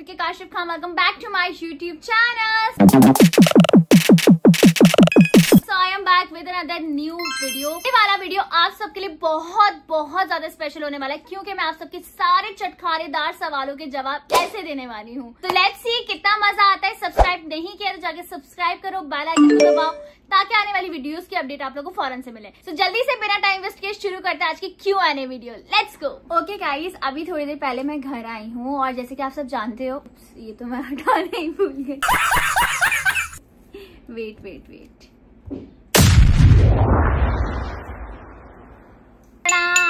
के Kashif Khan, welcome back to my YouTube channel. So I am back with another new video। ये वाला video आप सबके लिए बहुत ज्यादा स्पेशल होने वाला है क्योंकि मैं आप सबके सारे चटखारेदार सवालों के जवाब ऐसे देने वाली हूँ। तो लेट्स सी कितना मजा आता है। सब्सक्राइब नहीं किया तो जाके सब्सक्राइब करो, बेल आइकन को दबाओ ताकि आने वाली वीडियोस की अपडेट आप लोगों को फौरन से मिले। तो जल्दी से बिना टाइम वेस्ट किए शुरू करते हैं आज की Q&A video. Let's go. Okay guys, अभी थोड़ी देर पहले मैं घर आई हूँ और जैसे कि आप सब जानते हो, ये तो मैं हटाना ही भूल गई। Wait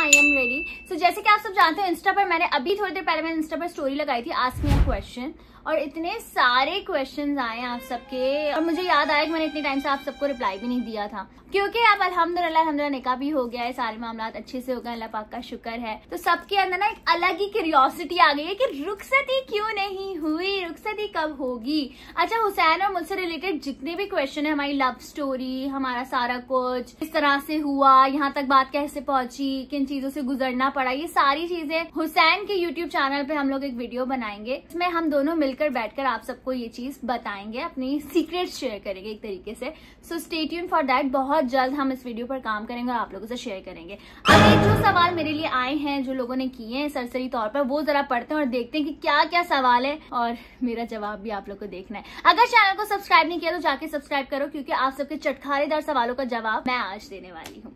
I am ready. So जैसे कि आप सब जानते हो, इंस्टा पर मैंने अभी थोड़ी देर पहले इंस्टा पर स्टोरी लगाई थी, आस्क मी अ क्वेश्चन, और इतने सारे क्वेश्चंस आए आप सबके और मुझे याद आया कि मैंने इतने टाइम से आप सबको रिप्लाई भी नहीं दिया था क्योंकि अब अल्हम्दुलिल्लाह निकाह भी हो गया है, सारे मामला अच्छे से हो गए, अल्लाह पाक का शुक्र है। तो सबके अंदर ना एक अलग ही क्यूरियोसिटी आ गई है कि रुखसती क्यों नहीं हुई, रुखसती कब होगी। अच्छा, हुसैन और मुझसे रिलेटेड जितने भी क्वेश्चन है, हमारी लव स्टोरी, हमारा सारा कुछ किस तरह से हुआ, यहाँ तक बात कैसे पहुंची, किन चीजों से गुजरना पड़ा, ये सारी चीजें हुसैन के यूट्यूब चैनल पे हम लोग एक वीडियो बनाएंगे। इसमें हम दोनों मिलकर बैठकर आप सबको ये चीज बताएंगे, अपनी सीक्रेट शेयर करेंगे एक तरीके से। So stay tune for that. बहुत जल्द हम इस वीडियो पर काम करेंगे और आप लोगों से शेयर करेंगे। अभी जो सवाल मेरे लिए आए हैं, जो लोगों ने किए हैं सरसरी तौर पर, वो जरा पढ़ते हैं और देखते हैं कि क्या क्या सवाल है और मेरा जवाब भी आप लोग को देखना है। अगर चैनल को सब्सक्राइब नहीं किया तो जाके सब्सक्राइब करो क्योंकि आप सबके चटखारेदार सवालों का जवाब मैं आज देने वाली हूँ।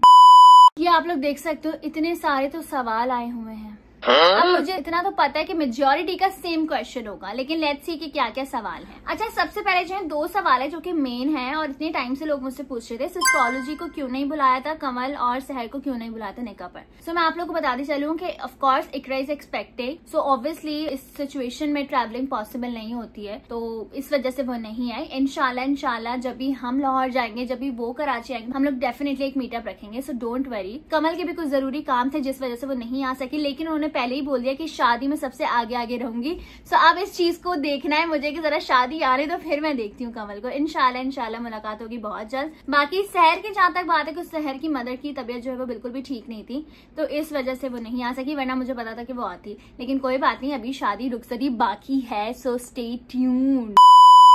ये आप लोग देख सकते हो, इतने सारे तो सवाल आए हुए हैं। अब मुझे इतना तो पता है कि मेजॉरिटी का सेम क्वेश्चन होगा, लेकिन लेट्स सी कि क्या क्या सवाल है। अच्छा, सबसे पहले जो है दो सवाल है जो कि मेन है और इतने टाइम से लोग मुझसे पूछ रहे थे, एस्ट्रोलॉजी को क्यों नहीं बुलाया था कमल और सहर को क्यों नहीं बुलाया था निकाह पर। सो मैं आप लोग को बताती चलूँ कि of course Iqra is expected, so obviously इस सिचुएशन में ट्रैवलिंग पॉसिबल नहीं होती है, तो इस वजह से वो नहीं आए। इंशाल्लाह जब भी हम लाहौर जाएंगे, जब भी वो कराची आएंगे, हम लोग डेफिनेटली एक मीटअप रखेंगे। So don't worry. कमल के भी कुछ जरूरी काम थे जिस वजह से वो नहीं आ सकी, लेकिन उन्होंने पहले ही बोल दिया कि शादी में सबसे आगे रहूंगी। सो अब इस चीज को देखना है मुझे कि जरा शादी आ रही तो फिर मैं देखती हूँ कमल को। इंशाल्लाह मुलाकात होगी बहुत जल्द। बाकी सहर की जहां तक बात है कि सहर की मदर की तबीयत जो है वो बिल्कुल भी ठीक नहीं थी, तो इस वजह से वो नहीं आ सकी, वरना मुझे पता था कि वो आती। लेकिन कोई बात नहीं, अभी शादी रुखसती बाकी है, सो स्टे ट्यून्ड।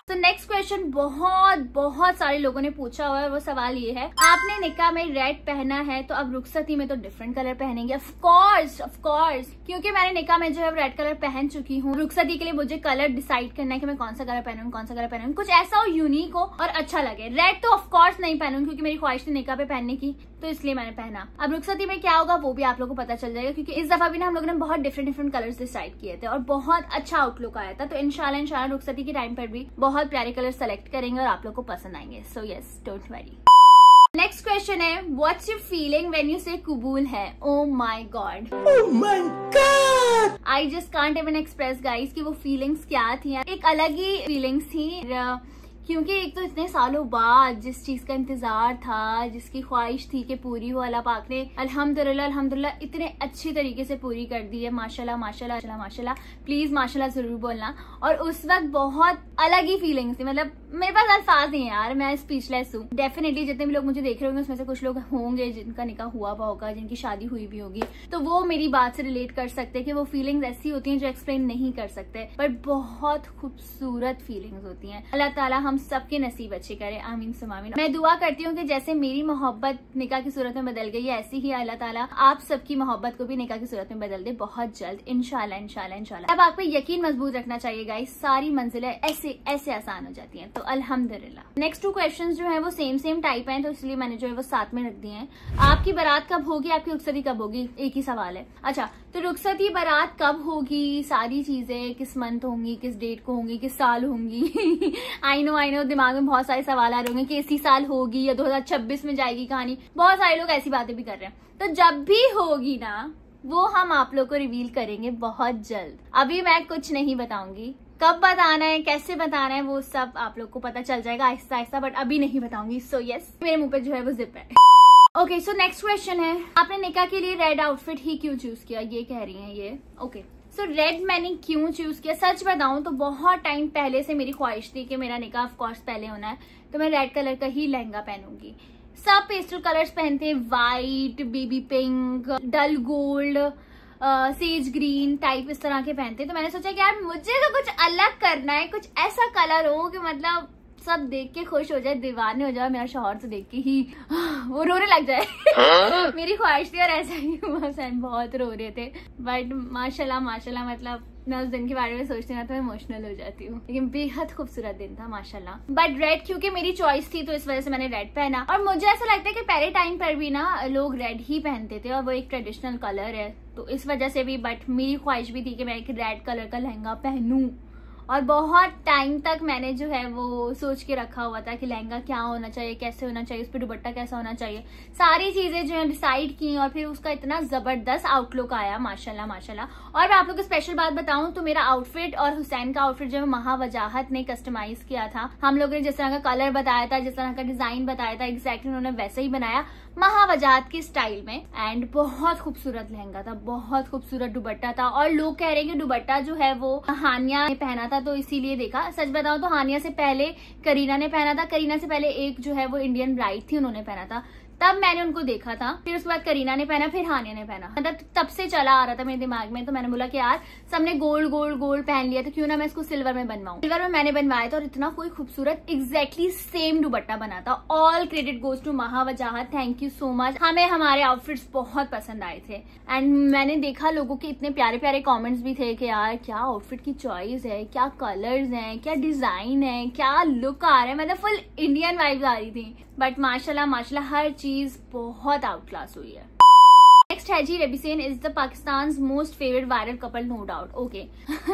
तो नेक्स्ट क्वेश्चन बहुत सारे लोगों ने पूछा हुआ है। वो सवाल ये है, आपने निकाह में रेड पहना है तो अब रुखसती में तो डिफरेंट कलर पहनेंगे। ऑफ कोर्स क्योंकि मैंने निकाह में जो है रेड कलर पहन चुकी हूँ। रुखसती के लिए मुझे कलर डिसाइड करना है कि मैं कौन सा कलर पहनूं, कुछ ऐसा हो यूनिक हो और अच्छा लगे। रेड तो ऑफ कोर्स नहीं पहनूंगी क्योंकि मेरी ख्वाहिश थी निकाह पे पहनने की, तो इसलिए मैंने पहना। अब रुखसती में क्या होगा वो भी आप लोगों को पता चल जाएगा क्योंकि इस दफा भी ना हम लोगों ने बहुत डिफरेंट कलर्स डिसाइड किए थे और बहुत अच्छा आउटलुक आया था। तो इंशाल्लाह रुखसती के टाइम पर भी बहुत प्यारे कलर सेलेक्ट करेंगे और आप लोग को पसंद आएंगे। So yes, don't worry. Next question है, what's your feeling when you say कबूल है। Oh my God, I just can't even express guys कि वो फीलिंग्स क्या थी। एक अलग ही फीलिंग्स थी क्योंकि एक तो इतने सालों बाद जिस चीज का इंतजार था, जिसकी ख्वाहिश थी कि पूरी हो, अल्लाह पाक ने अल्हम्दुलिल्लाह इतने अच्छी तरीके से पूरी कर दी है। माशाल्लाह। प्लीज माशाल्लाह जरूर बोलना। और उस वक्त बहुत अलग ही फीलिंग्स थी, मतलब मेरे पास अल्फाज नहीं है यार, मैं स्पीचलेस हूँ। डेफिनेटली जितने भी लोग मुझे देख रहे होंगे उसमें से कुछ लोग होंगे जिनका निकाह हुआ होगा, जिनकी शादी हुई भी होगी, तो वो मेरी बात से रिलेट कर सकते हैं कि वो फीलिंग्स ऐसी होती हैं जो एक्सप्लेन नहीं कर सकते, पर बहुत खूबसूरत फीलिंग्स होती हैं। अल्लाह ताला हम सबके नसीब अच्छे करे, आमीन सुम आमीन। मैं दुआ करती हूँ कि जैसे मेरी मोहब्बत निकाह की सूरत में बदल गई है, ऐसी ही अल्लाह ताला आप सबकी मोहब्बत को भी निकाह की सूरत में बदल दे बहुत जल्द, इंशाल्लाह। अब आप पे यकीन मजबूत रखना चाहिए गाइस, सारी मंजिलें ऐसे आसान हो जाती हैं, तो अल्हम्दुलिल्लाह। नेक्स्ट टू क्वेश्चंस जो है वो सेम टाइप हैं, तो इसलिए मैंने जो है वो साथ में रख दिए हैं। आपकी बारात कब होगी, आपकी रुखसती कब होगी, एक ही सवाल है। अच्छा, तो रुखसती बारात कब होगी, सारी चीजें किस मंथ होंगी, किस डेट को होंगी, किस साल होंगी। आई नो दिमाग में बहुत सारे सवाल आ रहे होंगे कि इसी साल होगी या 2026 में जाएगी कहानी। बहुत सारे लोग ऐसी बातें भी कर रहे हैं, तो जब भी होगी ना वो हम आप लोग को रिवील करेंगे बहुत जल्द। अभी मैं कुछ नहीं बताऊंगी, कब बताना है, कैसे बताना है, वो सब आप लोग को पता चल जाएगा आहिस्ता, बट अभी नहीं बताऊंगी। सो यस, मेरे मुंह पे जो है वो जिप है। ओके, सो नेक्स्ट क्वेश्चन है, आपने निकाह के लिए रेड आउटफिट ही क्यों चूज किया, ये कह रही हैं ये। ओके, सो रेड मैंने क्यों चूज किया, सच बताऊं तो बहुत टाइम पहले से मेरी ख्वाहिश थी कि मेरा निकाह ऑफ कोर्स पहले होना है, तो मैं रेड कलर का ही लहंगा पहनूंगी। सब पेस्टल कलर्स पहनते हैं, white, baby pink, dull gold, sage green type इस तरह के पहनते। तो मैंने सोचा कि यार मुझे तो कुछ अलग करना है, कुछ ऐसा कलर हो कि मतलब सब देख के खुश हो जाए, दीवाने हो जाए, मेरा शौहर से देख के ही वो रोने लग जाए। मेरी ख्वाहिश थी और ऐसा ही हुआ। सैन बहुत रो रहे थे, बट माशाल्लाह माशाल्लाह मतलब मैं उस दिन के बारे में सोचती हूँ तो मैं इमोशनल हो जाती हूँ, लेकिन बेहद खूबसूरत दिन था माशाल्लाह। बट रेड क्योंकि मेरी चॉइस थी तो इस वजह से मैंने रेड पहना। और मुझे ऐसा लगता है कि पहले टाइम पर भी ना लोग रेड ही पहनते थे और वो एक ट्रेडिशनल कलर है, तो इस वजह से भी। बट मेरी ख्वाहिश भी थी कि मैं एक रेड कलर का लहंगा पहनूं, और बहुत टाइम तक मैंने जो है वो सोच के रखा हुआ था कि लहंगा क्या होना चाहिए, कैसे होना चाहिए, उस पर दुपट्टा कैसा होना चाहिए, सारी चीजें जो है डिसाइड की। और फिर उसका इतना जबरदस्त आउटलुक आया माशाल्लाह माशाल्लाह। और मैं आप लोग को स्पेशल बात बताऊं तो मेरा आउटफिट और हुसैन का आउटफिट जो है महावजाहत ने कस्टमाइज किया था। हम लोगों ने जिस तरह का कलर बताया था, जिस तरह का डिजाइन बताया था, एग्जैक्टली उन्होंने वैसे ही बनाया महावजाहत की स्टाइल में। एंड बहुत खूबसूरत लहंगा था, बहुत खूबसूरत दुपट्टा था। और लोग कह रहे हैं कि दुपट्टा जो है वो हानिया ने पहना था, तो इसीलिए देखा। सच बताओ तो हानिया से पहले करीना ने पहना था, करीना से पहले एक जो है वो इंडियन ब्राइड थी, उन्होंने पहना था, तब मैंने उनको देखा था। फिर उसके बाद करीना ने पहना, फिर हानिया ने पहना, मतलब तब से चला आ रहा था मेरे दिमाग में। तो मैंने बोला कि यार सबने गोल्ड गोल्ड गोल्ड पहन लिया, तो क्यों ना मैं इसको सिल्वर में बनवाऊं। सिल्वर में मैंने बनवाया था और इतना कोई खूबसूरत एग्जैक्टली सेम दुपट्टा बना था। All credit goes to Mahawajahat, thank you so much. हमें हमारे आउटफिट्स बहुत पसंद आए थे। एंड मैंने देखा लोगों के इतने प्यारे प्यारे कॉमेंट्स भी थे कि यार क्या आउटफिट की चॉइस है, क्या कलर्स हैं, क्या डिजाइन है, क्या लुक आ रहा है, मतलब फुल इंडियन वाइब्स आ रही थी। बट माशाल्लाह माशाल्लाह हर चीज बहुत आउट क्लास हुई है। नेक्स्ट है जी, Rabisain is the Pakistan most favourite viral couple, no doubt. Okay,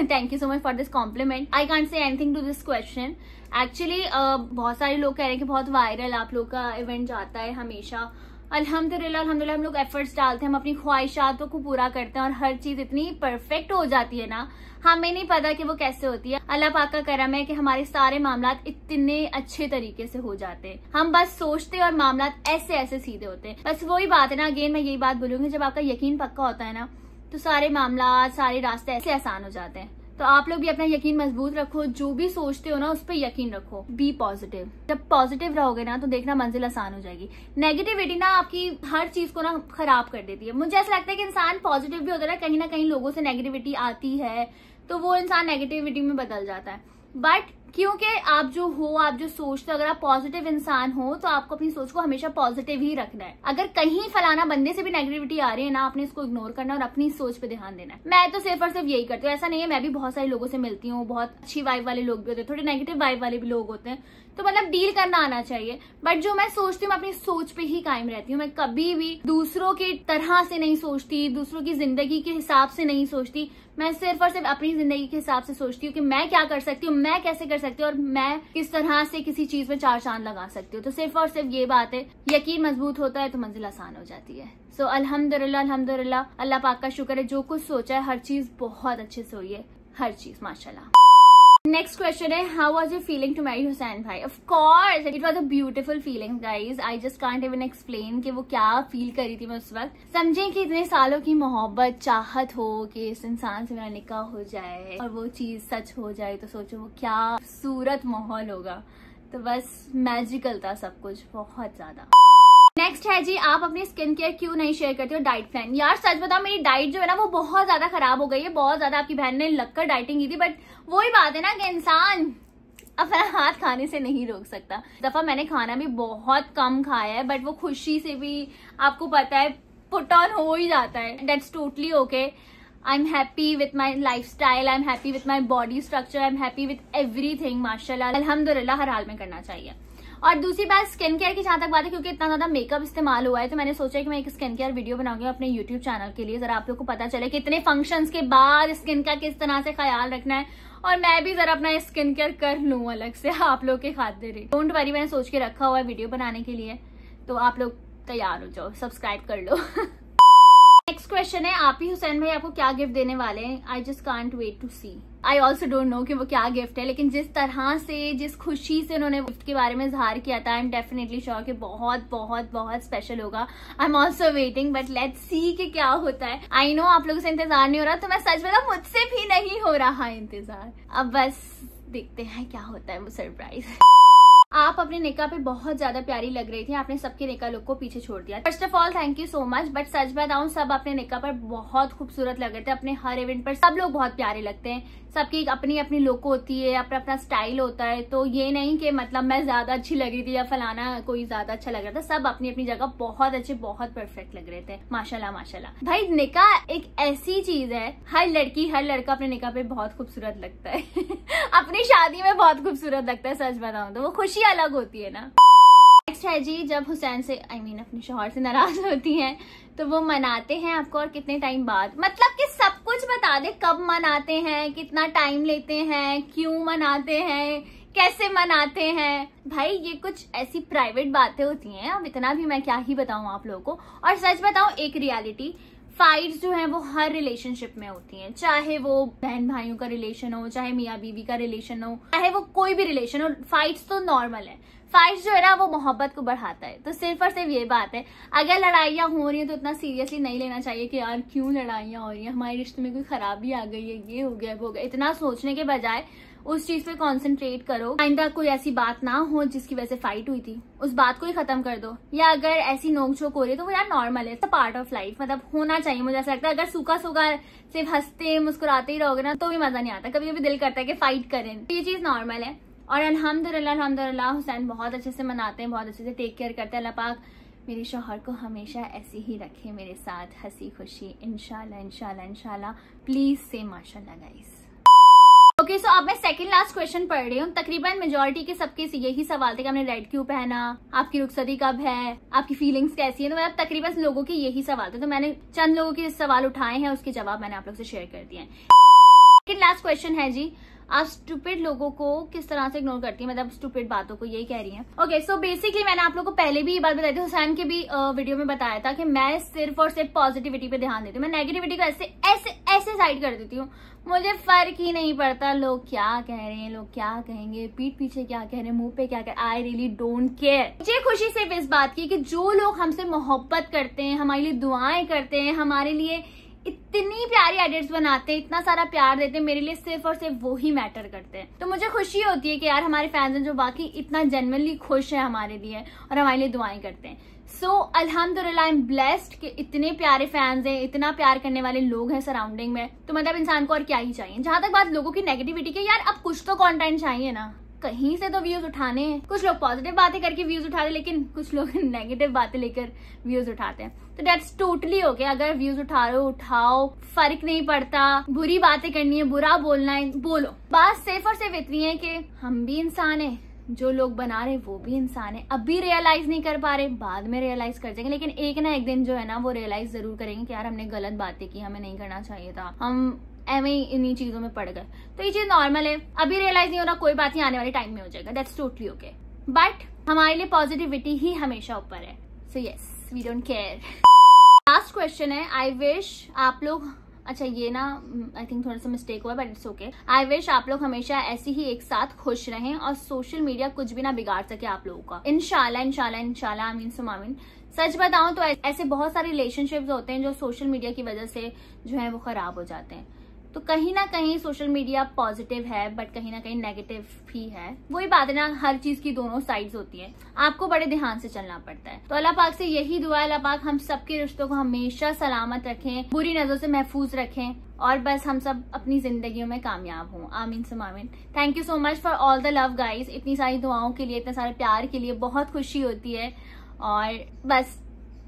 thank you so much for this compliment. I can't say anything to this question. Actually बहुत सारे लोग कह रहे हैं कि बहुत वायरल आप लोग का इवेंट जाता है हमेशा। अल्हम्दुलिल्लाह अल्हम्दुलिल्लाह हम लोग एफर्ट्स डालते हैं, हम अपनी ख्वाहिशातों को पूरा करते हैं और हर चीज इतनी परफेक्ट हो जाती है ना, हमें नहीं पता कि वो कैसे होती है। अल्लाह पाक का करम है कि हमारे सारे मामलात इतने अच्छे तरीके से हो जाते हैं। हम बस सोचते हैं और मामलात ऐसे ऐसे सीधे होते हैं। बस वही बात है ना, अगेन मैं यही बात बोलूंगी, जब आपका यकीन पक्का होता है ना तो सारे मामलात सारे रास्ते ऐसे आसान हो जाते हैं। तो आप लोग भी अपना यकीन मजबूत रखो, जो भी सोचते हो ना उस पर यकीन रखो, बी पॉजिटिव। जब पॉजिटिव रहोगे ना तो देखना मंजिल आसान हो जाएगी। नेगेटिविटी ना आपकी हर चीज को ना खराब कर देती है। मुझे ऐसा लगता है कि इंसान पॉजिटिव भी होता है, कहीं ना कहीं लोगों से नेगेटिविटी आती है तो वो इंसान नेगेटिविटी में बदल जाता है। बट क्योंकि आप जो हो, आप जो सोचते हो, अगर आप पॉजिटिव इंसान हो तो आपको अपनी सोच को हमेशा पॉजिटिव ही रखना है। अगर कहीं फलाना बंदे से भी नेगेटिविटी आ रही है ना, आपने इसको इग्नोर करना और अपनी सोच पे ध्यान देना है। मैं तो सिर्फ और सिर्फ यही करती हूँ। ऐसा नहीं है, मैं भी बहुत सारे लोगों से मिलती हूँ, बहुत अच्छी वाइब वाले लोग भी होते हैं, थोड़े नेगेटिव वाइब वाले भी लोग होते हैं, तो मतलब डील करना आना चाहिए। बट जो मैं सोचती हूँ मैं अपनी सोच पे ही कायम रहती हूँ। मैं कभी भी दूसरों की तरह से नहीं सोचती, दूसरों की जिंदगी के हिसाब से नहीं सोचती। मैं सिर्फ और सिर्फ अपनी जिंदगी के हिसाब से सोचती हूँ कि मैं क्या कर सकती हूँ, मैं कैसे कर सकती हूँ और मैं किस तरह से किसी चीज में चार चांद लगा सकती हूँ। तो सिर्फ और सिर्फ ये बात है, यकीन मजबूत होता है तो मंजिल आसान हो जाती है। सो अल्हम्दुलिल्लाह अल्हम्दुलिल्लाह, अल्लाह पाक का शुक्र है, जो कुछ सोचा है हर चीज बहुत अच्छे से हुई है, हर चीज माशाल्लाह। नेक्स्ट क्वेश्चन है, how was your feeling to marry Hussain भाई? Of course it was a beautiful feeling guys, I just can't even explain कि वो क्या फील करी थी मैं उस वक्त। समझें कि इतने सालों की मोहब्बत चाहत हो कि इस इंसान से मेरा निकाह हो जाए और वो चीज सच हो जाए, तो सोचो वो क्या खूबसूरत माहौल होगा। तो बस मैजिकल था सब कुछ, बहुत ज्यादा। नेक्स्ट है जी, आप अपनी स्किन केयर क्यों नहीं शेयर करते हो डाइट प्लान? यार सच बताओ, मेरी डाइट जो है ना वो बहुत ज्यादा खराब हो गई है, बहुत ज्यादा। आपकी बहन ने लगकर डाइटिंग की थी, बट वही बात है ना कि इंसान अपना हाथ खाने से नहीं रोक सकता। दफा मैंने खाना भी बहुत कम खाया है, बट वो खुशी से भी आपको पता है पुट ऑन हो ही जाता है। That's totally okay. I am happy with my life style, I am happy with my body structure, I am happy with everything माशाल्लाह अल्हम्दुलिल्लाह। हर हाल में करना चाहिए। और दूसरी बात स्किन केयर की जहां तक बात है, क्योंकि इतना ज्यादा मेकअप इस्तेमाल हुआ है तो मैंने सोचा कि मैं एक स्किन केयर वीडियो बनाऊंगी अपने यूट्यूब चैनल के लिए, जरा आप लोग को पता चले कि इतने फंक्शंस के बाद स्किन का किस तरह से ख्याल रखना है, और मैं भी जरा अपना स्किन केयर कर लूं अलग से आप लोग के खातिर। डोंट वरी, मैंने सोच के रखा हुआ है वीडियो बनाने के लिए, तो आप लोग तैयार हो जाओ, सब्सक्राइब कर लो। नेक्स्ट क्वेश्चन है, आप ही हुसैन भाई आपको क्या गिफ्ट देने वाले हैं? I just can't wait to see. I also don't know कि वो क्या गिफ्ट है, लेकिन जिस तरह से, जिस खुशी से उन्होंने गिफ्ट के बारे में इजहार किया था, आई एम डेफिनेटली श्योर कि बहुत बहुत बहुत स्पेशल होगा। I am also waiting, but let's see कि क्या होता है। आई नो आप लोगों से इंतजार नहीं हो रहा, तो मैं सच बताऊं मुझसे भी नहीं हो रहा इंतजार। अब बस देखते हैं क्या होता है वो सरप्राइज। आप अपने निकाह पे बहुत ज्यादा प्यारी लग रही थी, आपने सबके निकाह लुक को पीछे छोड़ दिया। First of all thank you so much. But सच बताऊं, सब अपने निकाह पर बहुत खूबसूरत लग रहे थे। अपने हर इवेंट पर सब लोग बहुत प्यारे लगते हैं, सबकी अपनी अपनी लुक होती है, अपना अपना स्टाइल होता है। तो ये नहीं कि मतलब मैं ज्यादा अच्छी लग रही थी या फलाना कोई ज्यादा अच्छा लग रहा था, सब अपनी अपनी जगह बहुत अच्छे बहुत परफेक्ट लग रहे थे। माशाल्लाह माशाल्लाह। भाई निकाह एक ऐसी चीज है, हर लड़की हर लड़का अपने निकाह पे बहुत खूबसूरत लगता है अपनी शादी में बहुत खूबसूरत लगता है। सच बताऊं तो वो खुशी अलग होती है ना। नेक्स्ट है जी, जब हुसैन से अपने शौहर से नाराज होती हैं तो वो मनाते हैं आपको और कितने टाइम बाद। मतलब कि सब कुछ बता दे, कब मनाते हैं, कितना टाइम लेते हैं, क्यों मनाते हैं, कैसे मनाते हैं। भाई ये कुछ ऐसी प्राइवेट बातें होती हैं, अब इतना भी मैं क्या ही बताऊं आप लोगों को। और सच बताऊं एक रियलिटी, फाइट्स जो है वो हर रिलेशनशिप में होती हैं, चाहे वो बहन भाइयों का रिलेशन हो, चाहे मियाँ बीवी का रिलेशन हो, चाहे वो कोई भी रिलेशन हो, फाइट्स तो नॉर्मल है। फाइट्स जो है ना वो मोहब्बत को बढ़ाता है। तो सिर्फ और सिर्फ ये बात है, अगर लड़ाइयाँ हो रही हैं तो इतना सीरियसली नहीं लेना चाहिए कि यार क्यों लड़ाइयाँ हो रही हैं, हमारे रिश्ते में कोई खराबी आ गई है, ये हो गया वो हो गया। इतना सोचने के बजाय उस चीज पे कंसंट्रेट करो। आइंदा कोई ऐसी बात ना हो जिसकी वजह से फाइट हुई थी, उस बात को ही खत्म कर दो। या अगर ऐसी नोकझोंक हो रही है तो वो यार नॉर्मल है, पार्ट ऑफ लाइफ, मतलब होना चाहिए। मुझे ऐसा लगता है अगर सूखा सूखा सिर्फ हंसते मुस्कुराते ही रहोगे ना तो भी मजा नहीं आता, कभी कभी दिल करता है कि फाइट करें। तो ये चीज नॉर्मल है। और अल्हम्दुलिल्लाह हुसैन बहुत अच्छे से मनाते हैं, बहुत अच्छे से टेक केयर करते हैं। अल्लाह पाक मेरे शौहर को हमेशा ऐसे ही रखे मेरे साथ, हंसी खुशी, इंशाल्लाह इंशाल्लाह इंशाल्लाह। प्लीज से माशाल्लाह गाइस। ओके सो अब मैं सेकंड लास्ट क्वेश्चन पढ़ रही हूँ। तकरीबन मेजोरिटी के सबके यही सवाल थे कि आपने रेड क्यों पहना, आपकी रुखसती कब है, आपकी फीलिंग्स कैसी है। तो मतलब तकरीबन लोगों के यही सवाल थे, तो मैंने चंद लोगों के सवाल उठाए हैं, उसके जवाब मैंने आप लोग से शेयर कर दिए हैं। सेकंड लास्ट क्वेश्चन है जी, आप स्टूपिड लोगों को किस तरह से इग्नोर करती है, मतलब स्टूपिड बातों को, यही कह रही हैं। ओके सो बेसिकली मैंने आप लोगों को पहले भी ये बात बताई थी, हुसैन के भी वीडियो में बताया था कि मैं सिर्फ और सिर्फ पॉजिटिविटी पे ध्यान देती हूँ। मैं नेगेटिविटी को ऐसे ऐसे ऐसे साइड कर देती हूँ। मुझे फर्क ही नहीं पड़ता लोग क्या कह रहे हैं, लोग क्या कहेंगे, पीठ पीछे क्या कह रहे हैं, मुंह पे क्या कह रहे हैं, आई रियली डोंट केयर। मुझे खुशी सिर्फ इस बात की कि जो लोग हमसे मोहब्बत करते हैं, हमारे लिए दुआएं करते हैं, हमारे लिए इतनी प्यारी एडिट्स बनाते हैं, इतना सारा प्यार देते हैं, मेरे लिए सिर्फ और सिर्फ वो ही मैटर करते हैं। तो मुझे खुशी होती है कि यार हमारे फैंस हैं जो बाकी इतना जेन्युइनली खुश है हमारे लिए और हमारे लिए दुआएं करते हैं। सो अल्हम्दुलिल्लाह आई एम ब्लेस्ड कि इतने प्यारे फैंस हैं, इतना प्यार करने वाले लोग हैं सराउंडिंग में। तो मतलब इंसान को और क्या ही चाहिए। जहां तक बात लोगों की नेगेटिविटी की, यार अब कुछ तो कंटेंट चाहिए ना, कहीं से तो व्यूज उठाने हैं। कुछ लोग पॉजिटिव बातें करके व्यूज उठा रहे, लेकिन कुछ लोग नेगेटिव बातें लेकर व्यूज उठाते हैं। तो दैट्स टोटली ओके। अगर व्यूज उठा रहे हो उठाओ, फर्क नहीं पड़ता। बुरी बातें करनी है, बुरा बोलना है, बोलो। बात सिर्फ और सिर्फ इतनी है कि हम भी इंसान है, जो लोग बना रहे वो भी इंसान है। अभी रियलाइज नहीं कर पा रहे, बाद में रियलाइज कर जाएंगे, लेकिन एक ना एक दिन जो है ना वो रियलाइज जरूर करेंगे कि यार हमने गलत बातें की, हमें नहीं करना चाहिए था, हम एवं ही इन्हीं चीजों में पड़ गए। तो ये चीज नॉर्मल है, अभी रियलाइज नहीं हो रहा, कोई बात नहीं, आने वाले टाइम में हो जाएगा। That's totally okay. बट हमारे लिए पॉजिटिविटी ही हमेशा ऊपर है। So yes, we don't care. Last question है, आई विश आप लोग, अच्छा ये ना आई थिंक थोड़ा सा मिस्टेक हुआ but it's okay. I wish आप लोग हमेशा ऐसे ही एक साथ खुश रहें और सोशल मीडिया कुछ भी ना बिगाड़ सके आप लोगों का। इंशाल्लाह इंशाल्लाह इंशाल्लाह, आमीन सुम आमीन। सच बताऊं तो ऐसे बहुत सारे रिलेशनशिप्स होते हैं जो सोशल मीडिया की वजह से जो है वो खराब हो जाते हैं। तो कहीं ना कहीं सोशल मीडिया पॉजिटिव है बट कहीं ना कहीं नेगेटिव भी है। वही बात है ना, हर चीज की दोनों साइड्स होती है, आपको बड़े ध्यान से चलना पड़ता है। तो अल्लाह पाक से यही दुआ है, अल्लाह पाक हम सबके रिश्तों को हमेशा सलामत रखें, बुरी नजरों से महफूज रखें और बस हम सब अपनी जिंदगियों में कामयाब हों। आमीन सुम आमीन। Thank you so much for all the love guys. इतनी सारी दुआओं के लिए, इतने सारे प्यार के लिए बहुत खुशी होती है और बस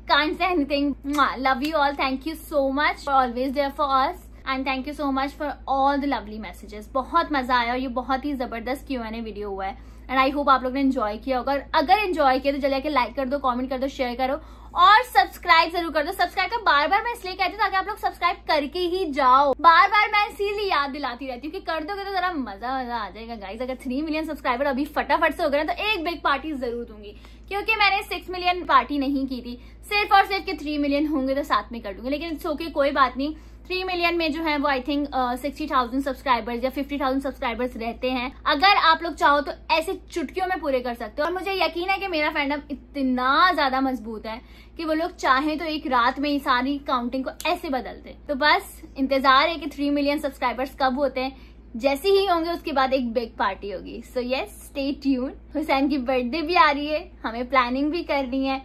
can't say anything. Love you all. Thank you so much for always there for us. And thank you so much for all the lovely messages. बहुत मजा आया और ये बहुत ही जबरदस्त Q&A वीडियो हुआ है एंड आई होप आप लोग ने एंजॉय किया होगा। अगर एंजॉय किया तो जल्दी आके लाइक कर दो, कमेंट कर दो, शेयर करो और सब्सक्राइब जरूर कर दो। सब्सक्राइब का बार बार मैं इसलिए कहती हूँ ताकि आप लोग सब्सक्राइब करके ही जाओ। बार बार मैं इसीलिए याद दिलाती रहती हूँ कि कर दोगे तो जरा मजा आ जाएगा गाइज। अगर 3 मिलियन सब्सक्राइबर अभी फटाफट से हो गए ना तो एक बिग पार्टी जरूर दूंगी, क्योंकि मैंने 6 मिलियन पार्टी नहीं की थी, सिर्फ और सिर्फ के 3 मिलियन होंगे तो साथ में कर दूंगी। लेकिन इट्स ओके, कोई बात नहीं। 3 मिलियन में जो है वो आई थिंक 60,000 सब्सक्राइबर्स या 50,000 सब्सक्राइबर्स रहते हैं। अगर आप लोग चाहो तो ऐसे चुटकियों में पूरे कर सकते हो और मुझे यकीन है कि मेरा फैंडम इतना ज्यादा मजबूत है कि वो लोग चाहें तो एक रात में ही सारी काउंटिंग को ऐसे बदल दे। तो बस इंतजार है कि 3 मिलियन सब्सक्राइबर्स कब होते हैं, जैसे ही होंगे उसके बाद एक बिग पार्टी होगी। So yes, stay tune. Hussain की बर्थडे भी आ रही है, हमें प्लानिंग भी करनी है।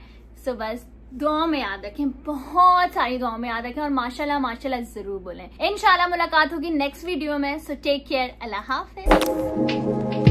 सो बस दुआ में याद रखें, बहुत सारी दुआ में याद रखें और माशाल्लाह माशाल्लाह जरूर बोलें। इंशाल्लाह मुलाकात होगी नेक्स्ट वीडियो में। सो टेक केयर, अल्लाह हाफिज।